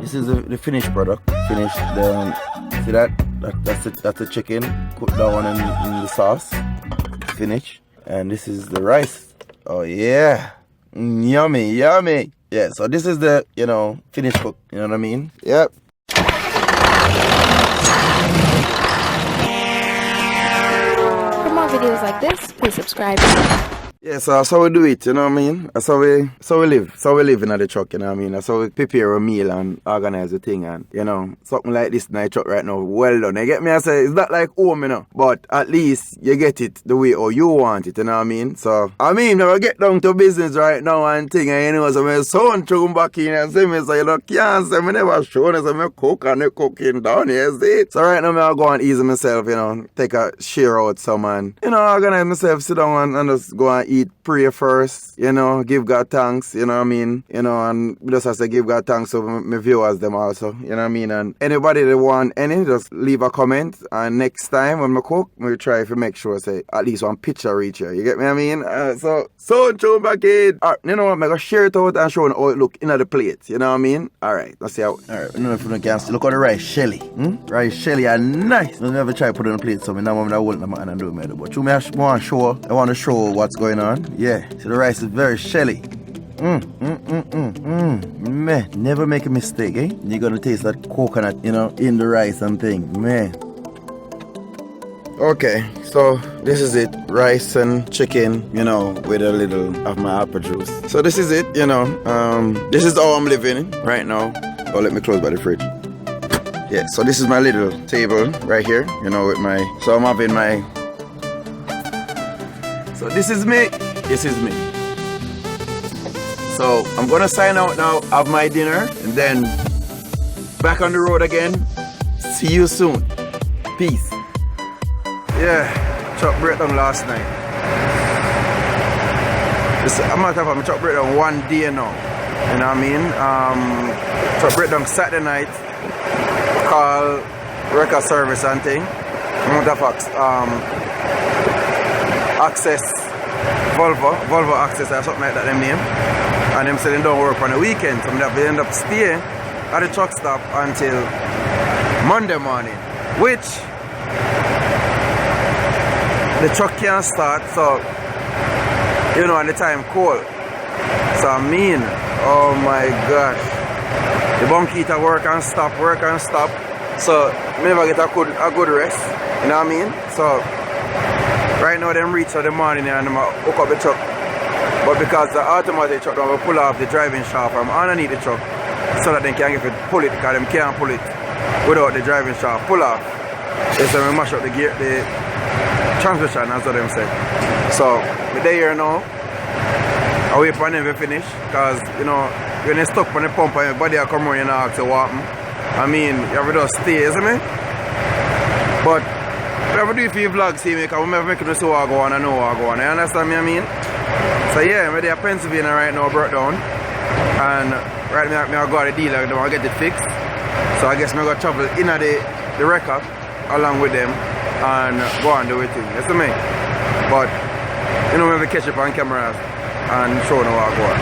This is the finished product. Finished. See that? That's the chicken. Cooked down in the sauce. Finished. And this is the rice. Oh yeah. Yummy, yummy. Yeah, so this is the, finished cook. You know what I mean? Yep. For more videos like this, please subscribe. Yeah, so that's how we do it, you know what I mean? That's how we live. That's how we live in the truck, you know what I mean? That's how we prepare a meal and organize the thing and, something like this in the truck right now, well done. You get me? I say, it's not like home, but at least you get it the way how you want it, you know what I mean? So, never get down to business right now and thing, and so my son throw back in and say me, so can't say me never show me, so me cook and they cooking down here, see? So right now, I go and ease myself, take a share out some and, organize myself, sit down and just go and eat, pray first, give God thanks, you know what I mean? And just have to give God thanks to my viewers them also, you know what I mean? And anybody that want any, just leave a comment, and next time when I cook, we'll try to make sure, say, at least one picture reach you. You get me what I mean? So throw back in. You know what, I'm going to share it out and show how it look in the plate, you know what I mean? Alright, let's see how. Alright, you know if you can see, look at the rice shelly. Rice shelly are nice. I never try to put it on a plate, so I now I'm going to hold them and do it. But you may want to show what's going on. Yeah, so the rice is very shelly. Man, never make a mistake, eh? You're gonna taste that coconut, in the rice and thing, man. Okay, so this is it. Rice and chicken, with a little of my apple juice. So this is it, this is how I'm living right now. Oh, let me close by the fridge. Yeah, so this is my little table right here, with my, so I'm having my, so this is me. This is me. So I'm gonna sign out now, have my dinner, and then back on the road again. See you soon. Peace. Yeah, truck breakdown last night. I'm not talking about my truck breakdown one day now. You know what I mean? Truck breakdown Saturday night. Call record service and thing. Access. Volvo Access or something like that, them name. And them say they don't work on the weekend, so they end up staying at the truck stop until Monday morning, which the truck can't start, so at the time cold. So oh my gosh, the bunk heater work and stop. So I never get a good rest, you know what I mean? So right now, them reach for the morning and them hook up the truck. But because the automatic truck, they will pull off the driving shaft from underneath the truck so that they can get it pull it, because they can't pull it without the driving shaft pull off. They say we mash up the gear, the transmission, that's what them say. So, we're there now. I wait for them to finish, because, when they stuck on the pump and your body will come around and ask you what happened. You have to just stay, isn't it? But whatever do for your vlog, see me, because we never make you see what I go on and know what I go on. You understand me, I mean? So yeah, I'm there in Pennsylvania right now, brought down. And right now, I go to the dealer, I get it fixed. So I guess I'm going to travel in the record along with them and go and do it. You see me? But, maybe catch up on cameras and show them what I go on.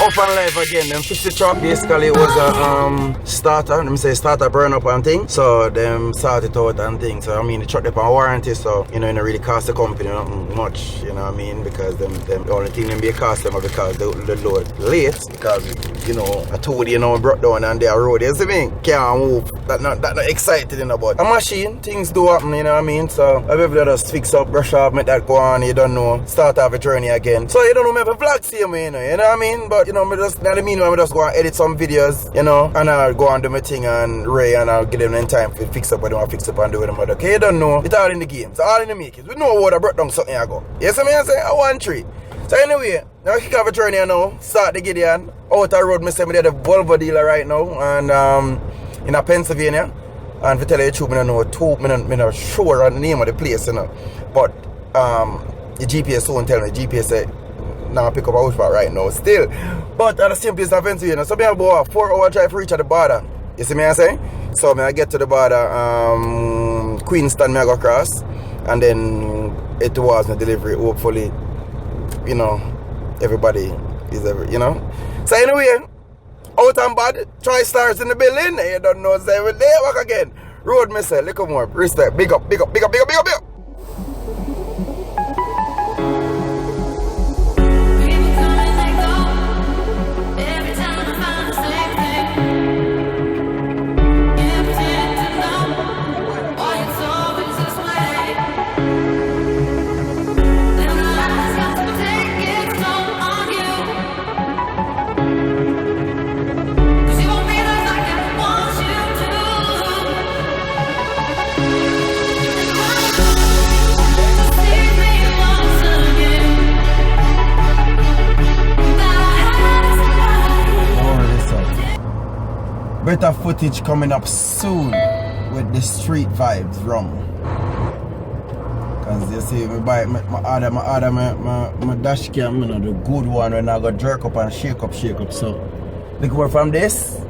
Up and live again. Them 50 truck basically was a starter. Let me say starter burn up and thing. So them started out and things. So the truck up on warranty, so it don't really cost the company much, you know what I mean? Because them the only thing them be cost them because the load late. Because I told you broke down on their road, you see me? Can't move not excited, you know, but a machine, things do happen, you know what I mean? So I will just fix up, brush off, make that go on, you don't know, start off a journey again. So you don't know, me have a vlog see me, you know what I mean? But you know, me just, in the meanwhile, I just go and edit some videos, you know, and I'll go and do my thing and Ray, and I'll give them in time to fix up what they want to fix up and do with them. But okay, you don't know, it's all in the game, it's all in the makings. We know what I brought down something I go. You see me, I say, I want three. So anyway, now I kick off a journey now, start the Gideon, out the road, I say me the Volvo dealer right now, and in Pennsylvania. And to tell you the truth, I don't know sure on the name of the place, you know. But the GPS soon tell me, the GPS say, now pick up a house right now still. But at the same place in Pennsylvania, so I have about a 4-hour drive to reach at the border. You see me I say? So I get to the border, Queenstown I go across, and then it was my delivery, hopefully, you know, everybody is you know. So anyway, out and bad, TriStars in the building, you don't know, say, well, they work again. Road, me say, look more, respect, big up, big up, big up, big up, big up, big up. Better footage coming up soon with the street vibes rum. Cause you see, my dash cam, you know, the good one when I got jerk up and shake up. So look where from this,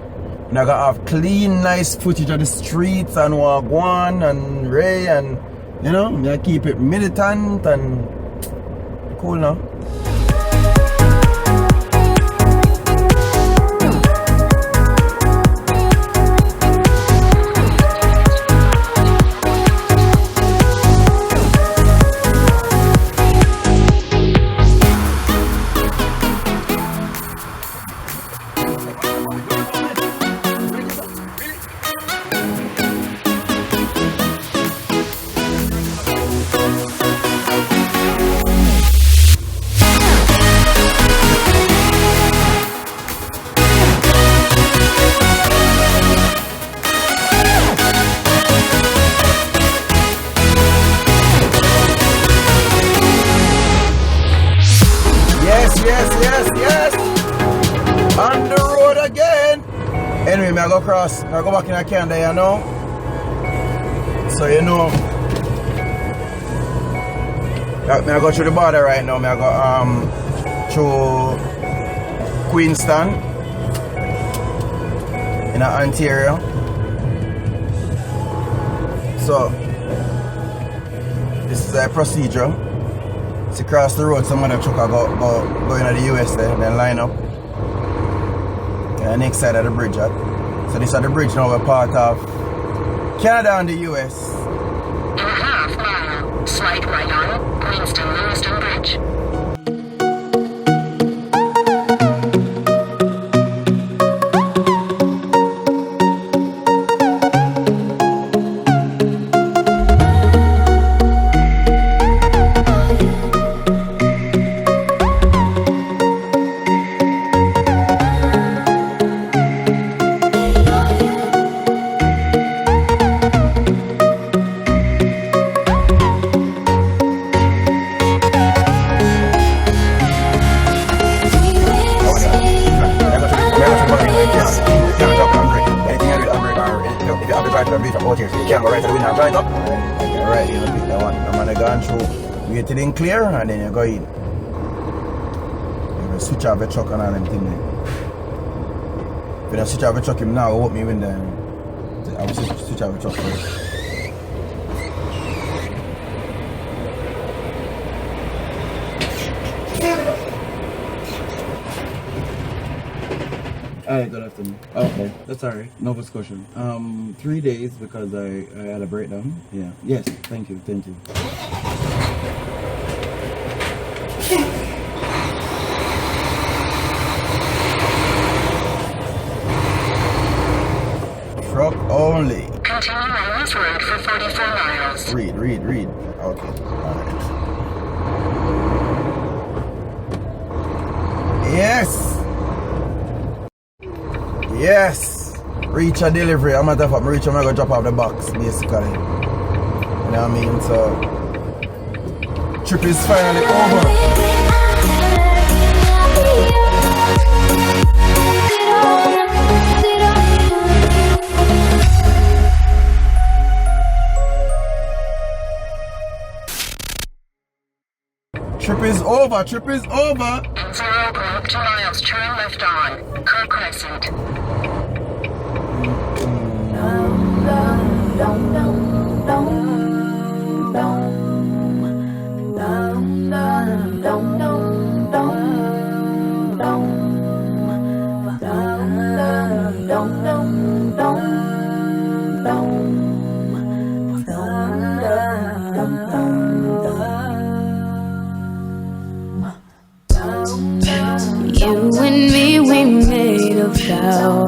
and I got have clean, nice footage of the streets and Wagwan and Ray, and you know, I keep it militant and cool now. Yes. On the road again. Anyway, I go across. I go back in Canada, you know. So you know, I go through the border right now. I go through Queenstown in Ontario. So this is a procedure. It's across the road, some other truck go into the US there, then line up. And next side of the bridge. So this is the bridge now, we're part of Canada and the US. In a half mile, slide right on Queenstown-Lewiston Bridge. Wait till it clear and then you go in. You switch off the truck and all them things. If you switch off the truck, him now will open me window. I will switch off the truck first. Alright, good afternoon. Okay, that's alright. No discussion. 3 days because I had a breakdown. Yeah. Yes, thank you. Truck only. meters. Read. Okay. Alright. Yes! Reach a delivery. I'm matter of fact, I'm gonna drop off the box, basically. You know what I mean? So, trip is finally over. Trip is over. In 0.2 miles, turn left on Kirk Crescent. You and me, we made a vow.